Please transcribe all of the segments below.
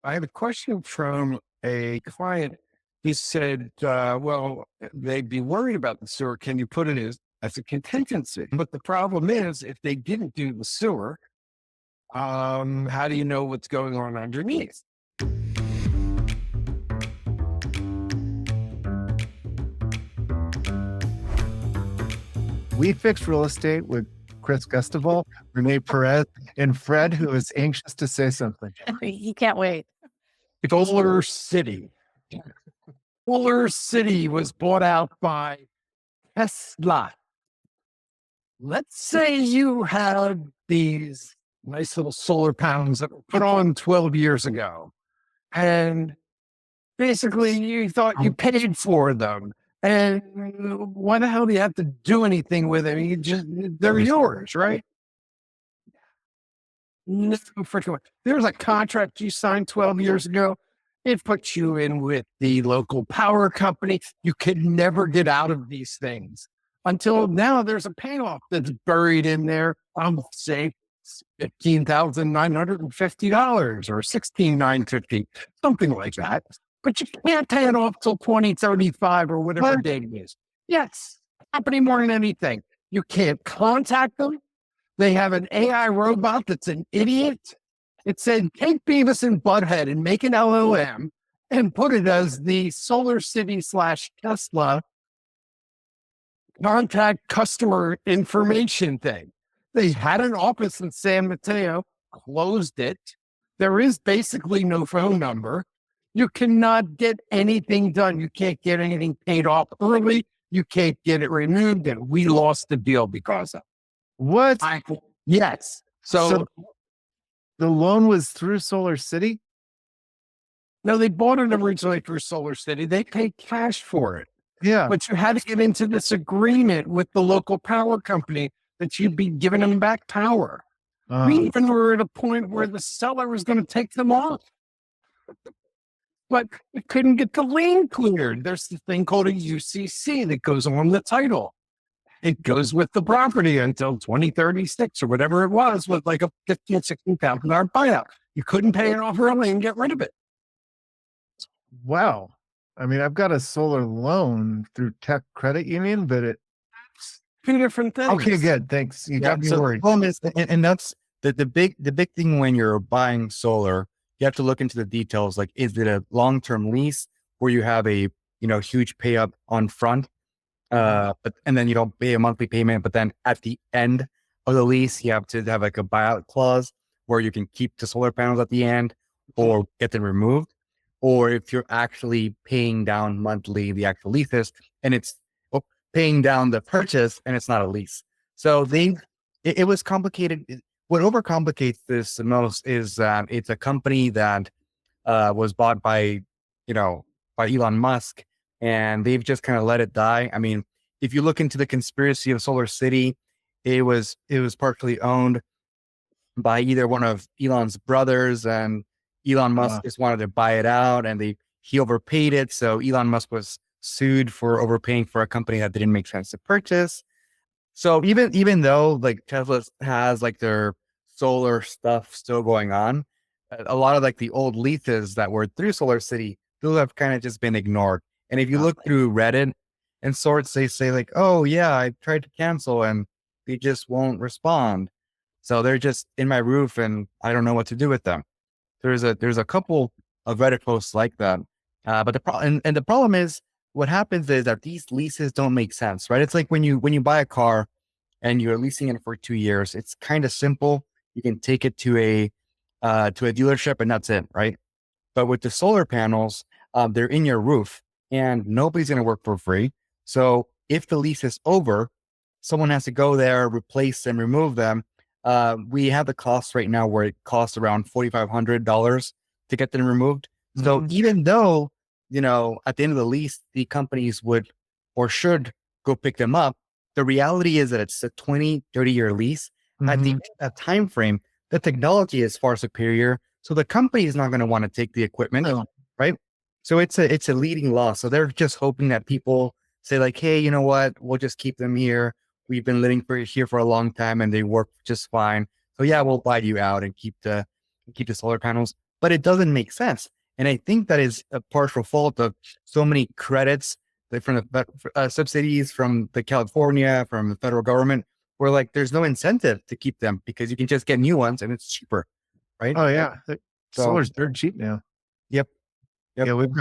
I have a question from a client. He said, well, they'd be worried about the sewer. Can you put it as a contingency? But the problem is, if they didn't do the sewer, how do you know what's going on underneath? We fix real estate with Chris Gustavel, René Pérez, and Fred, who is anxious to say something. You can't wait. Solar City. Solar City was bought out by Tesla. Let's say you had these nice little solar panels that were put on 12 years ago. And basically you thought you paid for them. And why the hell do you have to do anything with them? They're yours, right? No, for sure. There's a contract you signed 12 years ago. It puts you in with the local power company. You could never get out of these things until now. There's a payoff that's buried in there. I'm say $15,950 or $16,950, something like that. But you can't pay it off till 2035 or whatever date it is. Yes, happening more than anything. You can't contact them. They have an AI robot that's an idiot. It said, take Beavis and Butthead and make an LLM and put it as the Solar City / Tesla contact customer information thing. They had an office in San Mateo, closed it. There is basically no phone number. You cannot get anything done. You can't get anything paid off early. You can't get it removed. And we lost the deal because of What? Yes. So the loan was through Solar City? No, they bought it originally through Solar City. They paid cash for it. Yeah. But you had to get into this agreement with the local power company that you'd be giving them back power. We even were at a point where the seller was going to take them off. But we couldn't get the lien cleared. There's the thing called a UCC that goes on the title. It goes with the property until 2036 or whatever it was, with like a $15,000, $16,000 buyout. You couldn't pay it off early and get rid of it. Wow. I mean, I've got a solar loan through Tech Credit Union, but it's two different things. Okay, good. Thanks. You got me worried. And that's the big thing when you're buying solar. You have to look into the details. Like, is it a long-term lease where you have a huge pay up on front, and then you don't pay a monthly payment, but then at the end of the lease, you have to have like a buyout clause where you can keep the solar panels at the end or get them removed, or if you're actually paying down monthly the actual leases and it's paying down the purchase and it's not a lease. So it was complicated. What overcomplicates this the most is that it's a company that was bought by Elon Musk, and they've just kind of let it die. I mean, if you look into the conspiracy of Solar City, it was partially owned by either one of Elon's brothers, and Elon Musk just wanted to buy it out, and he overpaid it. So Elon Musk was sued for overpaying for a company that didn't make sense to purchase. So even though like Tesla has like their solar stuff still going on, a lot of like the old leases that were through Solar City, those have kind of just been ignored. And if you look through Reddit and sorts, they say like, oh yeah, I tried to cancel and they just won't respond. So they're just in my roof and I don't know what to do with them. There's a couple of Reddit posts like that. But the problem is, what happens is that these leases don't make sense, right? It's like when you buy a car and you're leasing it for 2 years, it's kind of simple. You can take it to a dealership and that's it, right? But with the solar panels, they're in your roof and nobody's going to work for free. So if the lease is over, someone has to go there, replace and remove them. We have the cost right now where it costs around $4,500 to get them removed. So even though, at the end of the lease, the companies would or should go pick them up, the reality is that it's a 20, 30-year lease. At the time frame, the technology is far superior. So the company is not going to want to take the equipment, right? So it's a leading loss. So they're just hoping that people say like, hey, you know what? We'll just keep them here. We've been living here for a long time and they work just fine. So yeah, we'll buy you out and keep the solar panels. but it doesn't make sense. And I think that is a partial fault of so many credits from the subsidies from the California, from the federal government, where like there's no incentive to keep them because you can just get new ones and it's cheaper, right? Oh yeah, So- solar's dirt cheap now. Yep. Yeah, we've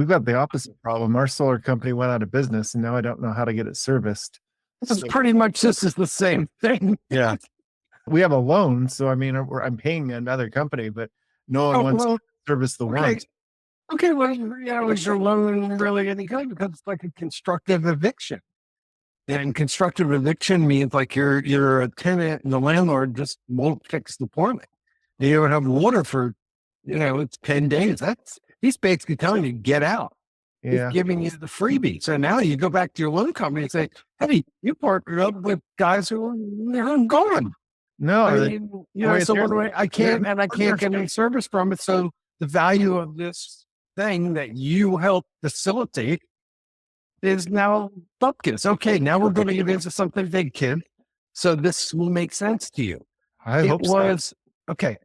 got the opposite problem. Our solar company went out of business, and now I don't know how to get it serviced. This is pretty much this is the same thing. Yeah. We have a loan, so I mean, I'm paying another company, but no one wants to service the okay. warranty. Okay, well, is your loan really any good? Because it's like a constructive eviction. And constructive eviction means like you're a tenant and the landlord just won't fix the plumbing. You don't have water for, it's 10 days. He's basically telling you, get out. Yeah, He's giving you the freebie. So now you go back to your loan company and say, hey, you partnered up with guys who are gone. no, I mean, so what do I can't get any service from it. So the value of this thing that you helped facilitate is now bupkis. Okay, now we're going to get into something big, kid. So this will make sense to you. I hope so. Okay.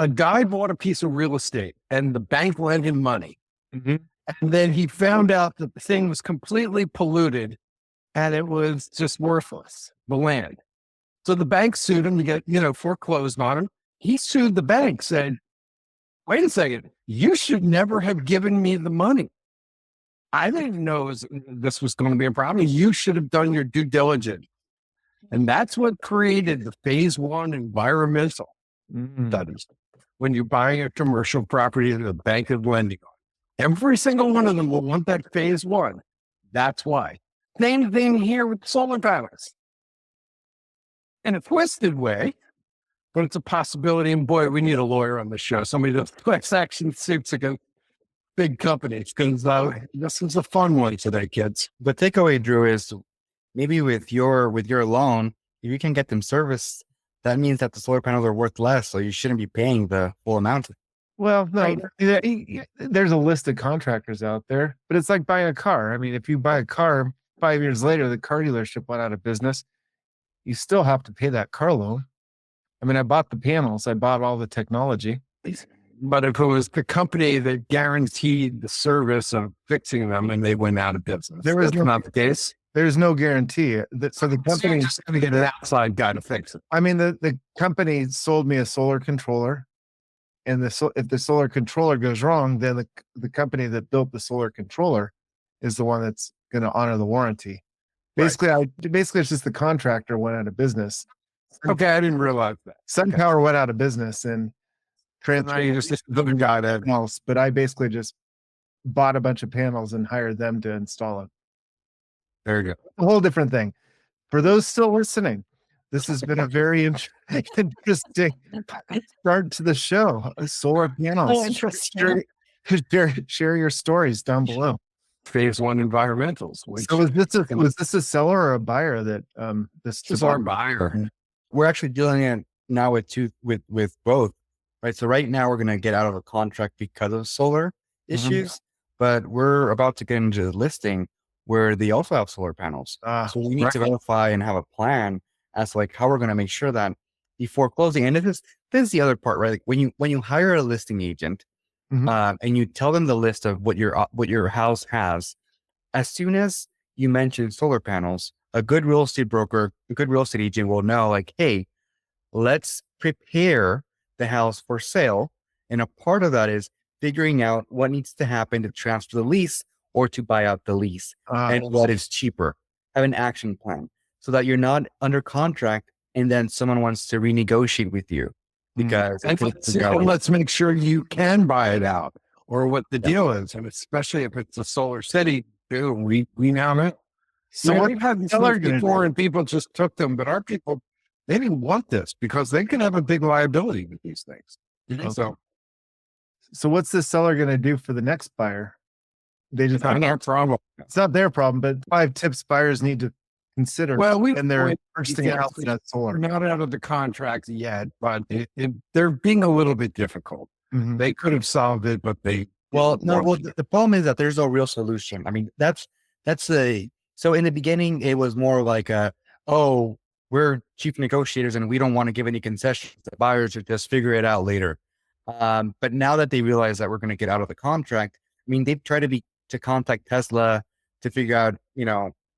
A guy bought a piece of real estate and the bank lent him money. Mhm. And then he found out that the thing was completely polluted and it was just worthless, the land. So the bank sued him to get, foreclosed on him. He sued the bank, said, wait a second, you should never have given me the money. I didn't know this was going to be a problem. You should have done your due diligence. And that's what created the phase one environmental studies. When you're buying a commercial property that the bank is lending on, every single one of them will want that phase one. That's why. Same thing here with solar panels. In a twisted way, but it's a possibility. And boy, we need a lawyer on the show. Somebody does class action suits against big companies, because this is a fun one today, kids. The takeaway, Drew, is maybe with your loan, if you can get them serviced, that means that the solar panels are worth less. So you shouldn't be paying the full amount. Well, no, Right. there's a list of contractors out there, but it's like buying a car. I mean, if you buy a car, 5 years later, the car dealership went out of business, you still have to pay that car loan. I mean, I bought the panels, I bought all the technology. But if it was the company that guaranteed the service of fixing them and they went out of business, There was that's not the case. There's no guarantee. So the So company, you're just going to get an outside guy to fix it. I mean, the company sold me a solar controller, and if the solar controller goes wrong, then the company that built the solar controller is the one that's going to honor the warranty. Basically, it's just the contractor went out of business. Okay, I didn't realize that. SunPower went out of business and Now you just the guy that panels, but I basically just bought a bunch of panels and hired them to install it. there you go. A whole different thing. For those still listening, this has been a very interesting start to the show. Solar panels. interesting. Share your stories down below. Phase one environmentals. So was this a seller or a buyer that this is our buyer. We're actually dealing it now with both, right? So right now we're going to get out of a contract because of solar issues, but we're about to get into the listing where they also have solar panels. So we need to verify and have a plan as to like how we're going to make sure that before closing. And this is the other part, right? Like when you hire a listing agent and you tell them the list of what your house has, as soon as you mention solar panels, a good real estate broker, a good real estate agent will know like, hey, let's prepare the house for sale. And a part of that is figuring out what needs to happen to transfer the lease or to buy out the lease and what is cheaper. Have an action plan so that you're not under contract and then someone wants to renegotiate with you because let's make sure you can buy it out or what the deal is. And especially if it's a solar city, dude, we now know. So we've had these before and people just took them, but our people, they didn't want this because they can have a big liability with these things. So what's the seller going to do for the next buyer? They just not our problem. It's not their problem, but 5 tips buyers need to consider when they're bursting out that solar. We're not out of the contract yet, but they're being a little bit difficult. They could have solved it, but the problem is that there's no real solution. I mean, so in the beginning, it was more like we're chief negotiators and we don't want to give any concessions to buyers or just figure it out later. But now that they realize that we're going to get out of the contract, I mean, they've tried to contact Tesla to figure out,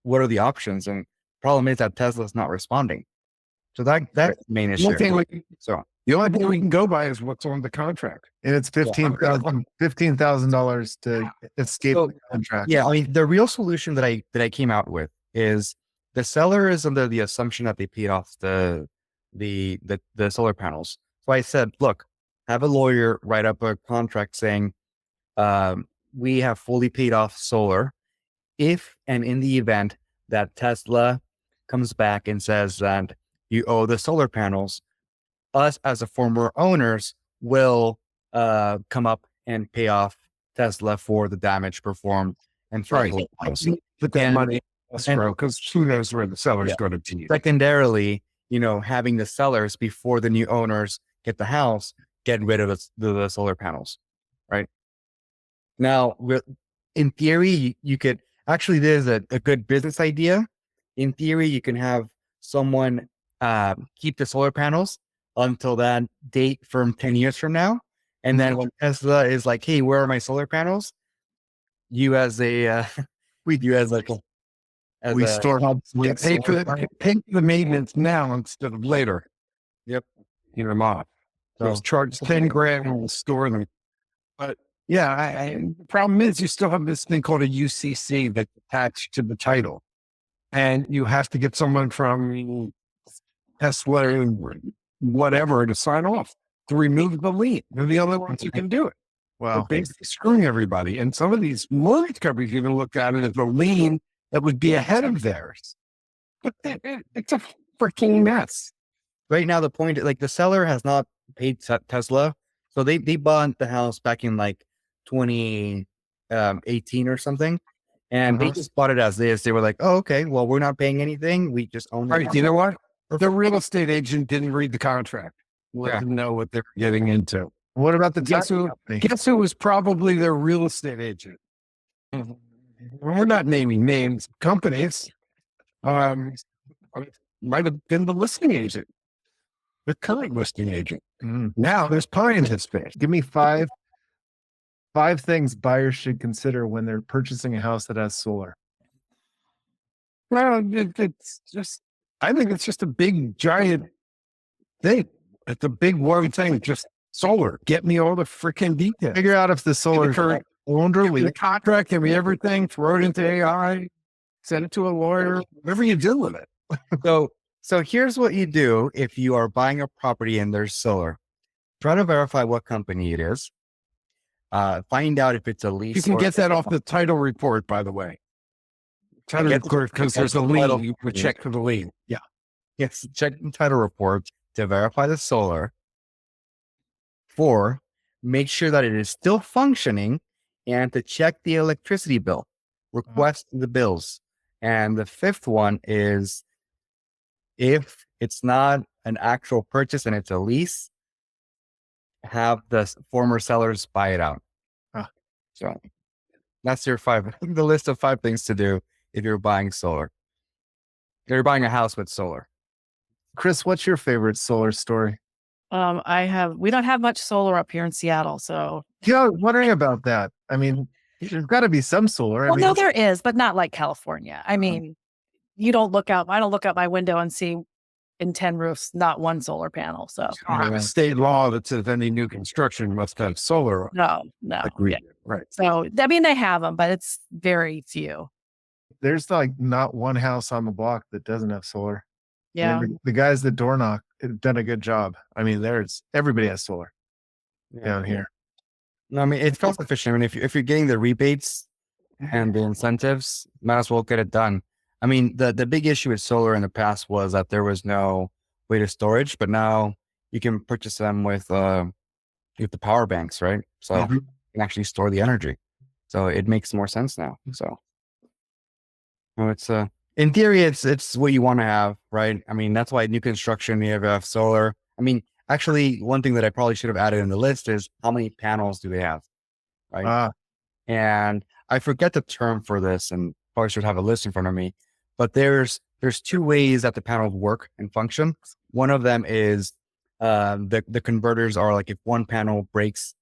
what are the options. And problem is that Tesla's not responding. So that's the main issue. The only thing we can go by is what's on the contract. And it's $15,000 to escape the contract. Yeah, I mean, the real solution that I came out with is the seller is under the assumption that they paid off the solar panels. So I said, look, have a lawyer write up a contract saying we have fully paid off solar if and in the event that Tesla comes back and says that you owe the solar panels, us as a former owners will come up and pay off Tesla for the damage performed and Right. Put that money in escrow because who knows where the seller is going to be. Secondarily, having the sellers before the new owners get the house, get rid of the solar panels, right? Now, in theory, you could actually, there's a good business idea. In theory, you can have someone keep the solar panels until that date from 10 years from now. And then when Tesla is like, hey, where are my solar panels? You as a, we store pay for the maintenance now instead of later. Yep. Off. So charge 10 grand and we'll store them. But yeah, the problem is you still have this thing called a UCC that's attached to the title. And you have to get someone from Tesla or whatever to sign off to remove the lien. They're the only ones who can do it. Wow. They're basically screwing everybody. And some of these mortgage companies even look at it as a lien that would be ahead of theirs. But it's a freaking mess. Right now, the point, like the seller has not paid Tesla. So they bought the house back in like 2018 or something. And they just bought it as is. They were like, oh, okay, well, we're not paying anything. We just own it. Right. You know what? The real estate agent didn't read the contract. Let them know what they're getting into. What about the guess who was probably their real estate agent? We're not naming names, companies. Might have been the listing agent, the current listing agent. Now there's pie in his face. Give me five things buyers should consider when they're purchasing a house that has solar. Well, it's just, I think it's just a big, giant thing. It's a big one thing, just solar. Get me all the freaking details. Figure out if the solar is owned or leased. The contract, give me everything, throw it into AI, send it to a lawyer, whatever you do with it. So here's what you do if you are buying a property and there's solar. Try to verify what company it is. Find out if it's a lease. You can get that off the title report, by the way. Title report, because there's a lien. You would check for the lien. Yeah. Yes. Check the title report to verify the solar. 4, make sure that it is still functioning and to check the electricity bill. Request the bills. And the 5th one is if it's not an actual purchase and it's a lease, have the former sellers buy it out. So that's your the list of 5 things to do if you're buying solar. You're buying a house with solar. Chris, what's your favorite solar story? We don't have much solar up here in Seattle, so. Yeah, I was wondering about that. I mean, there's got to be some solar. Well, no, there is, but not like California. I mean, I don't look out my window and see in 10 roofs, not one solar panel. So a state law that says any new construction must have solar. No. Agreed. Yeah. Right. So, I mean, they have them, but it's very few. There's like not one house on the block that doesn't have solar. Yeah. The guys that door knock have done a good job. I mean, everybody has solar down here. No, I mean, it's cost efficient. I mean, if you're getting the rebates and the incentives, might as well get it done. I mean, the big issue with solar in the past was that there was no way to storage, but now you can purchase them with the power banks, right? So you can actually store the energy. So it makes more sense now. So it's in theory, it's what you want to have, right? I mean, that's why new construction, you have solar. I mean, actually, one thing that I probably should have added in the list is how many panels do they have, right? And I forget the term for this, and probably should have a list in front of me. But there's 2 ways that the panels work and function. One of them is The converters are like if one panel breaks,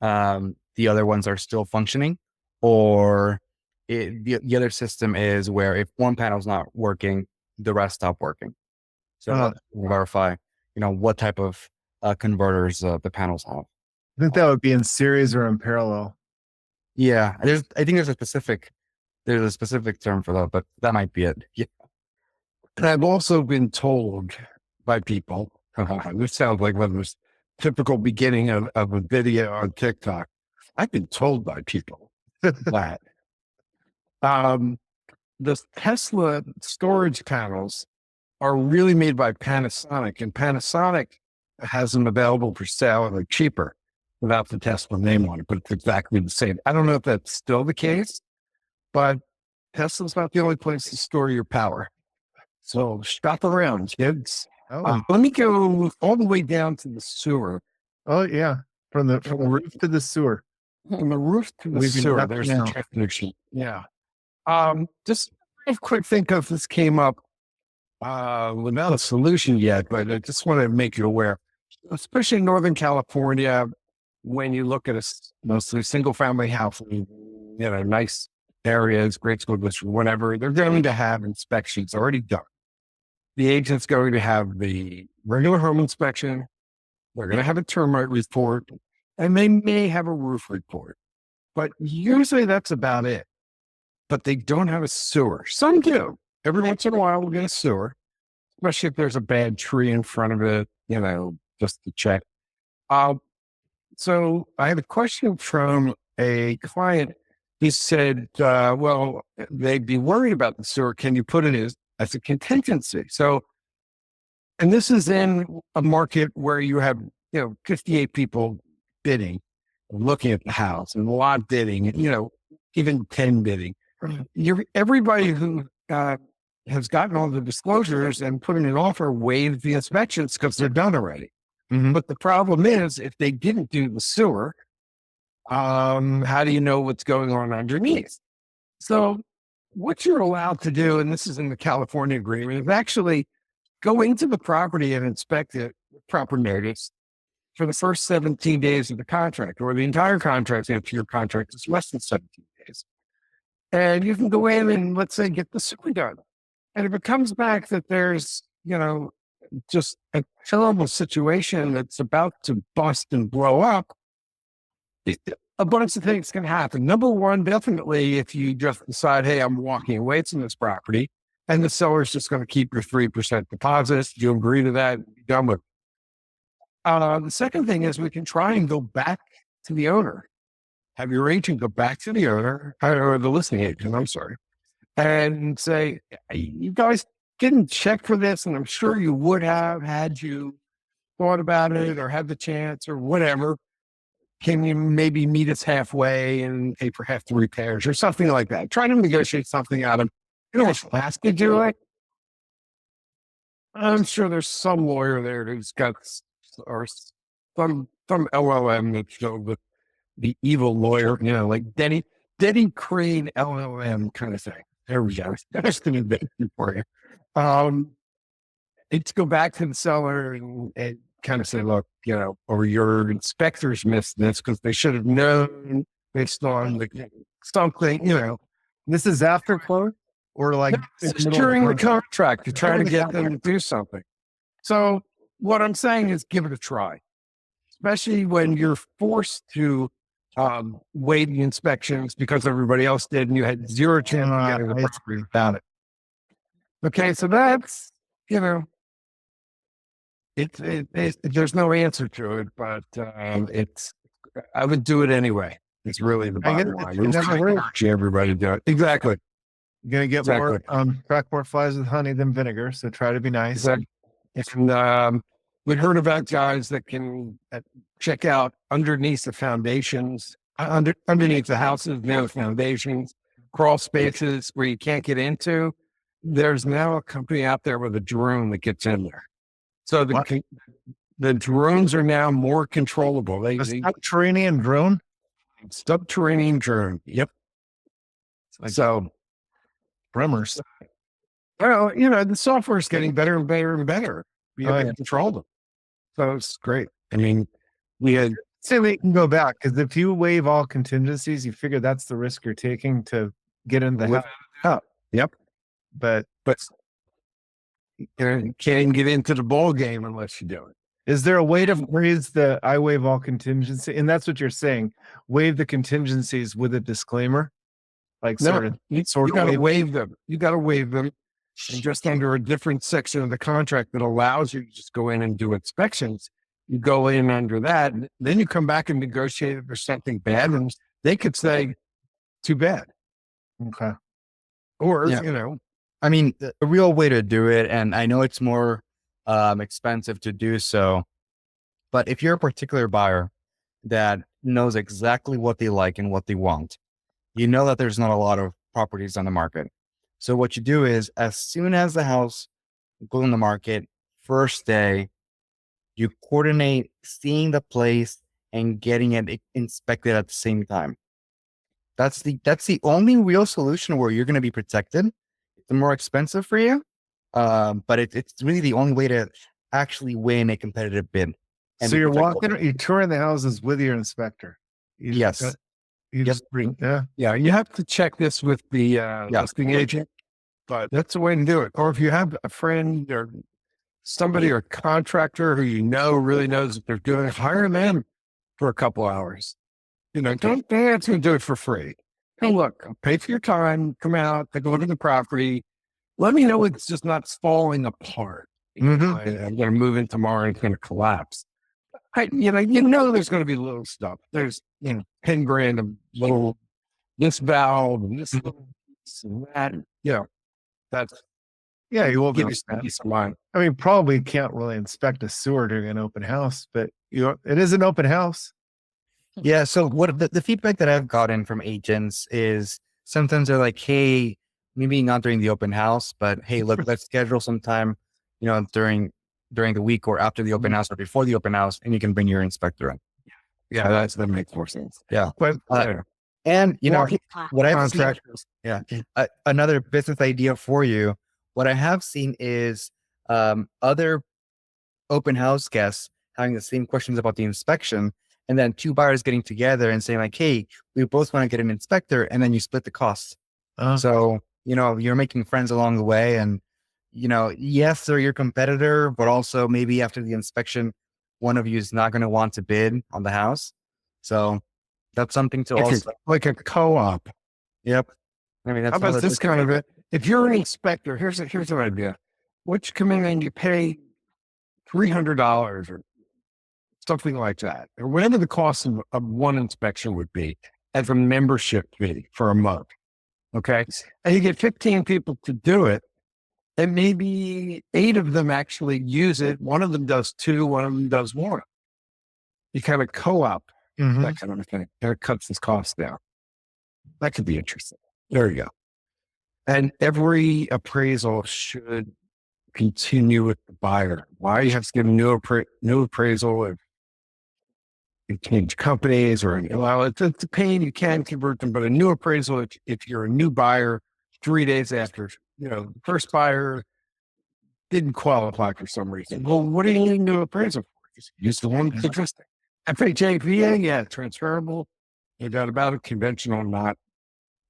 the other ones are still functioning, or the other system is where if one panel's not working, the rest stop working. So verify, what type of converters the panels have. I think that would be in series or in parallel. Yeah, I think there's a specific term for that, but that might be it. Yeah. And I've also been told by people, this sounds like one of those typical beginning of a video on TikTok. I've been told by people that the Tesla storage panels are really made by Panasonic, and Panasonic has them available for sale and they're cheaper without the Tesla name on it, but it's exactly the same. I don't know if that's still the case, but Tesla's not the only place to store your power. So shop around, kids. Let me go all the way down to the sewer. Oh yeah, from the roof to the sewer. From the roof to the sewer, there's the transmission. Yeah. Just a quick think of this came up without a solution yet, but I just want to make you aware, especially in Northern California, when you look at a mostly single family house, nice areas, great school district, whatever, they're going to have inspections already done. The agent's going to have the regular home inspection. They're going to have a termite report, and they may have a roof report, but usually that's about it. But they don't have a sewer. Some do. Every once in a while, we'll get a sewer, especially if there's a bad tree in front of it, just to check. So I have a question from a client. He said, well, they'd be worried about the sewer. Can you put it as a contingency? So, and this is in a market where you have, 58 people bidding, looking at the house, and a lot bidding, even 10 bidding. Everybody who has gotten all the disclosures and put in an offer waived the inspections because they're done already. Mm-hmm. But the problem is, if they didn't do the sewer, how do you know what's going on underneath? So what you're allowed to do, and this is in the California agreement, is actually go into the property and inspect it with proper notice for the first 17 days of the contract, or the entire contract if your contract is less than 17 days. And you can go in and, let's say, get the sewer done. And if it comes back that there's, just a terrible situation that's about to bust and blow up, a bunch of things can happen. Number one, definitely, if you just decide, hey, I'm walking away from this property, and the seller's just going to keep your 3% deposit, you agree to that, be done with it. The second thing is we can try and go back to the owner. Have your agent go back to the owner, or the listing agent, I'm sorry, and say, you guys didn't check for this, and I'm sure you would have had you thought about it or had the chance or whatever. Can you maybe meet us halfway and pay for half the repairs or something like that? Try to negotiate something out of, what's last to do it. I'm sure there's some lawyer there who's got, or some LLM that's the evil lawyer, like Denny Crane LLM kind of thing. There we go. That's an invention for you. It's go back to the seller and kind of say, look, or your inspectors missed this because they should have known based on something, This is after close, or like it's during the contract to try to get them to do something. So what I'm saying is give it a try, especially when you're forced to waive the inspections because everybody else did and you had zero chance of getting the property without it. Okay, so that's, there's no answer to it, but I would do it anyway. It's really the bottom line. Everybody do it. Exactly. You're going to get more, attract more flies with honey than vinegar. So try to be nice. Exactly. And we've heard about guys that can check out underneath the foundations, underneath the houses, foundations, crawl spaces where you can't get into. There's now a company out there with a drone that gets in there. So the drones are now more controllable. A subterranean drone? Subterranean drone. Yep. So, Tremors. Well, the software is getting better and better and better. You can control them. So it's great. I mean, we had Say we can go back because if you waive all contingencies, you figure that's the risk you're taking to get in the house. oh, yep, But but you can't even get into the ball game unless you do it. is there a way to phrase the I waive all contingency? And that's what you're saying. Waive the contingencies with a disclaimer. Like No, sort of you sort of got to waive- waive them. You got to waive them, and just under a different section of the contract that allows you to just go in and do inspections. You go in under that, and then you come back and negotiate if there's something bad, and they could say, "Too bad," Okay. or Yeah. you know, I mean, the real way to do it, and I know it's more expensive to do so, but if you're a particular buyer that knows exactly what they like and what they want, you know that there's not a lot of properties on the market. So what you do is, as soon as the house goes on the market, first day, you coordinate seeing the place and getting it inspected at the same time. That's the only real solution where you're going to be protected. It's more expensive for you, but it's really the only way to actually win a competitive bid. and So be you're protected. walking, you're touring the houses with your inspector. You Yes. just- You just bring, yeah. yeah, you have to check this with the listing agent, but that's the way to do it. Or if you have a friend or somebody or contractor who you know really knows what they're doing, hire them for a couple hours. You know, don't dance and do it for free. Hey, look, I'll pay for your time. Come out, take a look at the property. Let me know it's just not falling apart. Mhm. I'm going to move in tomorrow and it's going to collapse. You know, there's going to be little stuff. There's, 10 grand of little, this valve and this and that. That's Yeah, you will give be. you some peace of mind. I mean, probably can't really inspect a sewer during an open house, but it is an open house. Yeah. So what the feedback that I've gotten from agents is sometimes they're like, hey, maybe not during the open house, but hey, look, let's schedule some time, during the week or after the open house or before the open house, and you can bring your inspector in. Yeah, that makes more sense. Yeah. But And Or what I've seen, contractors. another business idea for you. What I have seen is other open house guests having the same questions about the inspection, and then two buyers getting together and saying like, hey, we both want to get an inspector, and then you split the costs. So, you're making friends along the way, and, yes, they're your competitor, but also maybe after the inspection, one of you is not going to want to bid on the house. So that's something to also, Like a co-op. yep. I mean, that's How about another this kind of it? If you're an inspector, here's an idea. What you come in and you pay $300 or something like that, or whatever the cost of one inspection would be as a membership fee for a month. Okay. And you get 15 people to do it. And maybe 8 of them actually use it. One of them does 2, one of them does 1. You kind of co-op Mhm. that kind of thing. That cuts his costs down. That could be interesting. There you go. And every appraisal should continue with the buyer. Why you have to get a new appraisal if you change companies or, well, it's a pain. You can convert them, but a new appraisal, if you're a new buyer, 3 days after, the first buyer didn't qualify for some reason. Well, what do you need a new appraisal for? Just use the one that's existing. FHA, VA, yeah, transferable. No doubt about it. Conventional, not.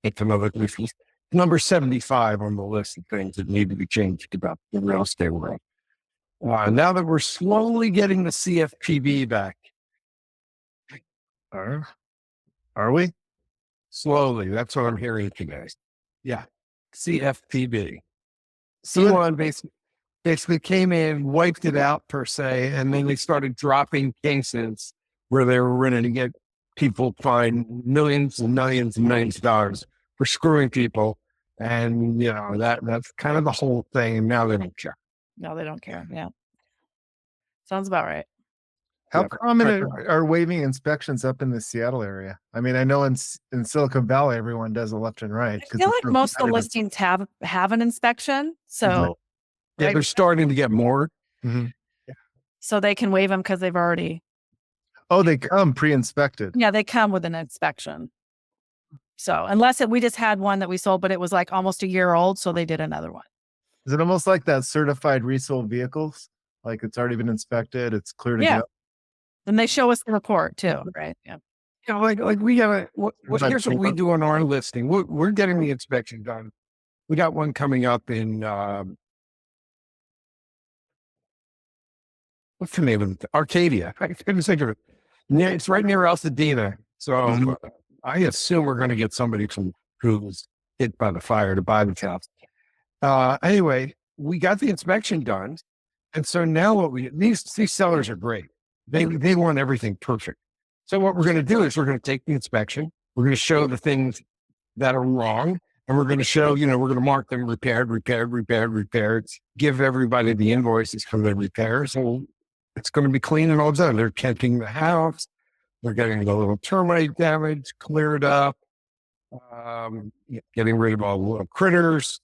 It's another issue. Number 75 on the list of things that need to be changed about the real estate world. Now that we're slowly getting the CFPB back. Are we? Slowly. That's what I'm hearing today. Yeah. CFPB. So C1 basically came in, wiped it out per se, and then they started dropping cases where they were ready to get people fined millions and millions and millions of dollars for screwing people. And, that's kind of the whole thing. And now they don't care. No, they don't care. Yeah. Sounds about right. How Yeah. common are waiving inspections up in the Seattle area? I mean, I know in Silicon Valley, everyone does it left and right. I feel like most of the listings have an inspection. So, Yeah, they're starting to get more. so they can waive them because they've already, Oh, they come pre-inspected. they come with an inspection. So unless we just had one that we sold, but it was like almost a year old. So they did another one. Is it almost like that certified resold vehicles? Like it's already been inspected. It's clear to Yeah. go. And they show us the report too, right? Yeah. You know, like we have About here's what we paper? do on our listing. We're getting the inspection done. We got one coming up in, what's the name of it? Arcadia. I couldn't think of it. It's right near Altadena. So I assume we're going to get somebody who was hit by the fire to buy the house. Anyway, we got the inspection done. And so now these sellers are great. They want everything perfect. So what we're going to do is we're going to take the inspection. We're going to show the things that are wrong. And we're going to show, we're going to mark them repaired, give everybody the invoices for the repairs. And it's going to be clean and all done. They're tenting the house. They're getting the little termite damage cleared up, getting rid of all the little critters.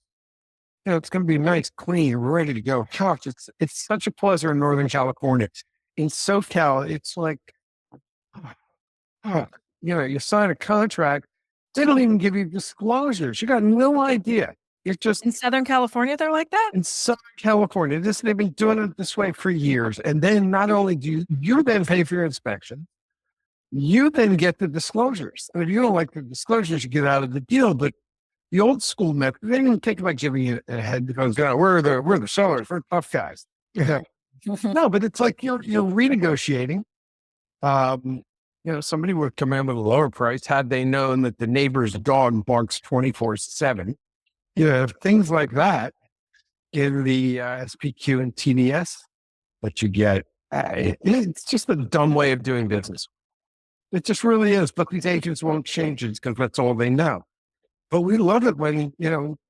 It's going to be nice, clean, ready to go. Gosh, it's such a pleasure in Northern California. In SoCal, it's like, you sign a contract. They don't even give you disclosures. You got no idea. It's just In Southern California, they're like that? in Southern California. They've been doing it this way for years. And then not only do you then pay for your inspection, you then get the disclosures. And if you don't like the disclosures, you get out of the deal. But the old school method, they didn't take about giving you a head because we're the sellers, we're tough guys. No, but it's like you're renegotiating. Somebody would come in with a lower price had they known that the neighbor's dog barks 24/7. Things like that in the SPQ and TDS that you get. It's just a dumb way of doing business. It just really is. But these agents won't change it because that's all they know. But we love it when,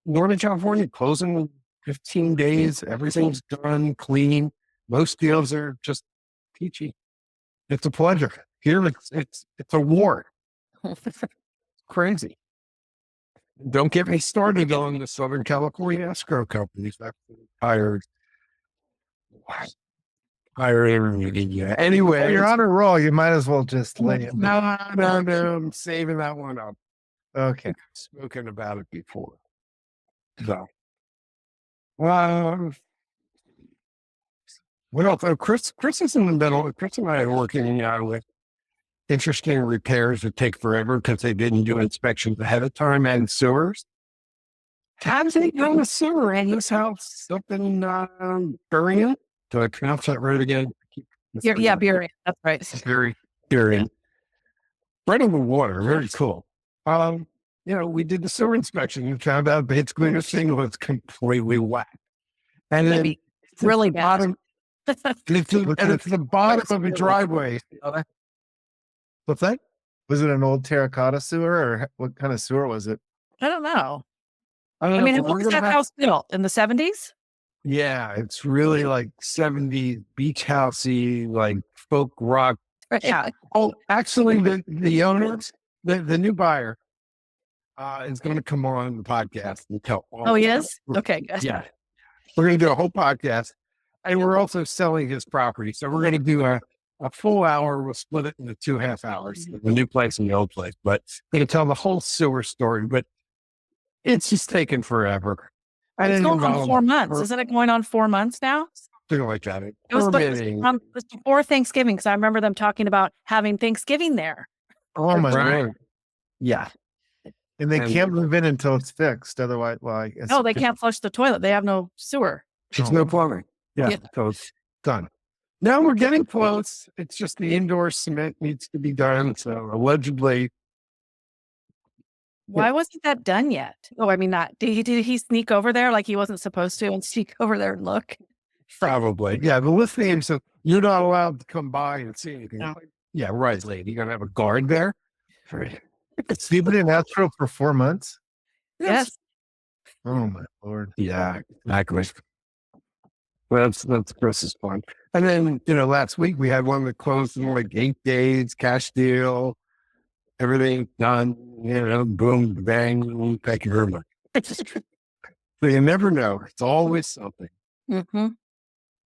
Northern California closing in 15 days, everything's done, clean. Most deals are just peachy. It's a pleasure. Here it's a war. Crazy. Don't get me started on the Southern California escrow companies that hired. Anyway, If you're on a roll, you might as well just lay it. No, I'm saving that one up. Okay. I've spoken about it before. So, what else? Oh, Chris is in the middle. Chris and I are working with interesting repairs that take forever because they didn't do inspections ahead of time and sewers. How did they go to sewer in this house up in Burien? Do I pronounce that right again? Yeah, Burien. That's right. Very Burien. Right on the water. Very cool. We did the sewer inspection and found out basically the thing was completely whacked. And then Maybe really bad. bottom, it's the bottom of a driveway. What's that? Was it an old terracotta sewer or what kind of sewer was it? I don't know. I don't I know, mean, but when we're was gonna that have- house built? In the 70s? Yeah, it's really like 70s beach housey, like folk rock. Yeah. Oh, actually, the owners, the new buyer, is going to come on the podcast and tell. Oh, he is? Okay, good. Yeah, we're going to do a whole podcast, and we're also selling his property. So we're going to do a full hour. We'll split it into 2 half hours, the new place and the old place. But we're going to tell the whole sewer story. But it's just taken forever. And It's it going on involved 4 months. Isn't it going on 4 months now? something like that. It was Permitting. before Thanksgiving because I remember them talking about having Thanksgiving there. Oh my Right. God. Yeah. And they And- can't move in until it's fixed. Otherwise, well, I guess. No, they can't flush the toilet. They have no sewer. There's no plumbing. Yeah, Yeah. so it's done. Now we're getting close. It's just the indoor cement needs to be done. So allegedly, Why wasn't that done yet? Oh, I mean, not. Did he sneak over there like he wasn't supposed to and sneak over there and look? probably. Yeah, the listing says you're not allowed to come by and see anything. I'm like, yeah, right, lady. You're going to have a guard there? People didn't ask for 4 months. Yes. Oh my Lord. Yeah, exactly. Well, that's Chris's fun. And then, last week we had one that closed in like 8 days, cash deal, everything done, boom, bang, thank you very much. So you never know. It's always something. Mm-hmm.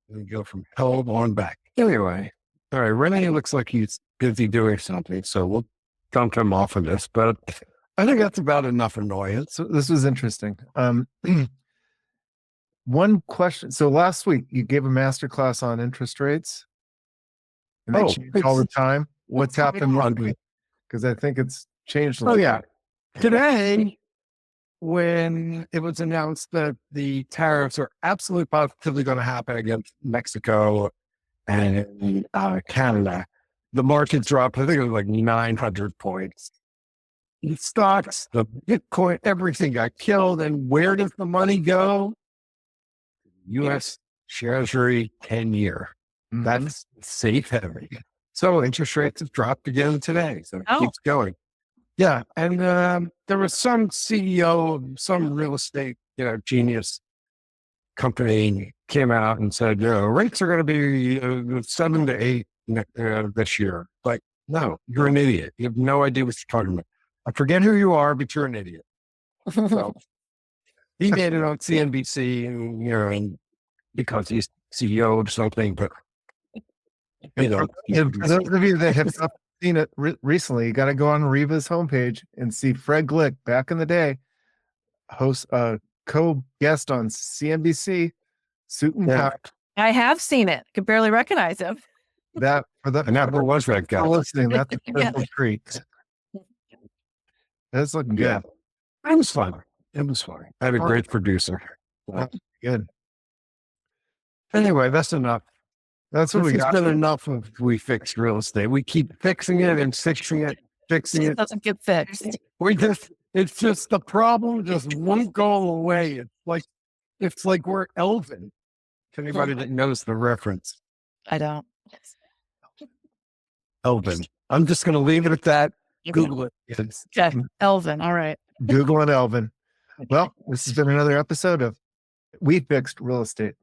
We go from hell on back. Anyway, all right, René looks like he's busy doing something, so we'll dump him off of this, but I think that's about enough annoyance. So this was interesting. One question. So last week you gave a master class on interest rates. And they Oh, change all the time. What's happened on this week? Because I think it's changed. a Oh little yeah. bit. Today, when it was announced that the tariffs are absolutely positively going to happen against Mexico and Canada, the market dropped. I think it was like 900 points. The stocks, the Bitcoin, everything got killed. And where does the money go? U.S. Treasury 10-year. Mhm. That's safe haven. So interest rates have dropped again today. So it Oh. keeps going. Yeah. And there was some CEO of some real estate, genius company came out and said, rates are going to be 7 to 8 this year. Like, no, you're an idiot. You have no idea what you're talking about. I forget who you are, but you're an idiot. So he made it on CNBC and because he's CEO of something, but And for those of you that have not seen it recently, you got to go on Arrivva's homepage and see Fred Glick back in the day, host co-guest on CNBC, suit and Yeah. tie. I have seen it. Could barely recognize him. That for the I never was that guy. listening, that's a Yeah. triple treat. That's looking Yeah. good. It was fun. It was fun. I had a great producer. Good. Anyway, that's enough. That's what This we has got. been enough of we fix real estate. We keep fixing it and fixing it, fixing It it. doesn't get fixed. It's just the problem just won't go away. It's like we're Elvin. To anybody that knows the reference, I don't. Elvin. I'm just going to leave it at that. Google it. It's Okay. Elvin. All right. Google and Elvin. Well, this has been another episode of We Fixed Real Estate.